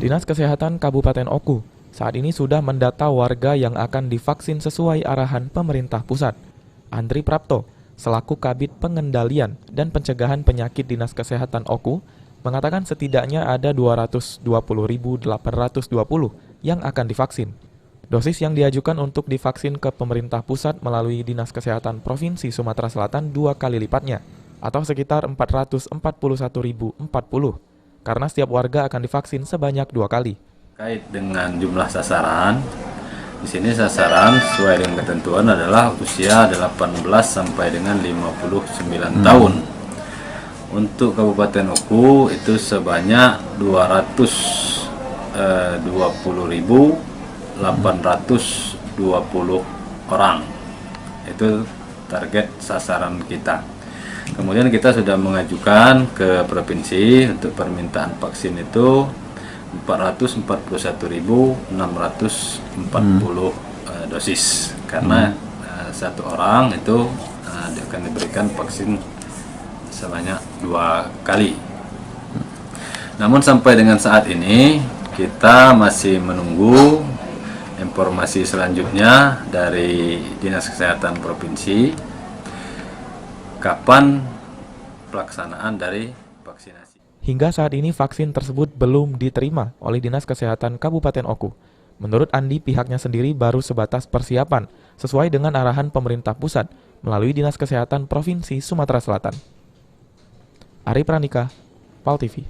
Dinas Kesehatan Kabupaten Oku saat ini sudah mendata warga yang akan divaksin sesuai arahan pemerintah pusat. Andri Prapto, selaku Kabid Pengendalian dan Pencegahan Penyakit Dinas Kesehatan Oku, mengatakan setidaknya ada 220.820 yang akan divaksin. Dosis yang diajukan untuk divaksin ke pemerintah pusat melalui Dinas Kesehatan Provinsi Sumatera Selatan 2 kali lipatnya, atau sekitar 441.040, karena setiap warga akan divaksin sebanyak 2 kali. Terkait dengan jumlah sasaran, di sini sasaran sesuai dengan ketentuan adalah usia 18 sampai dengan 59 tahun. Untuk Kabupaten Oku itu sebanyak 220.820 orang. Itu target sasaran kita. Kemudian kita sudah mengajukan ke provinsi untuk permintaan vaksin itu 441.640 dosis, karena satu orang itu akan diberikan vaksin sebanyak 2 kali. Namun sampai dengan saat ini kita masih menunggu informasi selanjutnya dari Dinas Kesehatan Provinsi kapan pelaksanaan dari vaksinasi. Hingga saat ini vaksin tersebut belum diterima oleh Dinas Kesehatan Kabupaten Oku. Menurut Andi, pihaknya sendiri baru sebatas persiapan sesuai dengan arahan pemerintah pusat melalui Dinas Kesehatan Provinsi Sumatera Selatan. Ari Pranika, PAL TV.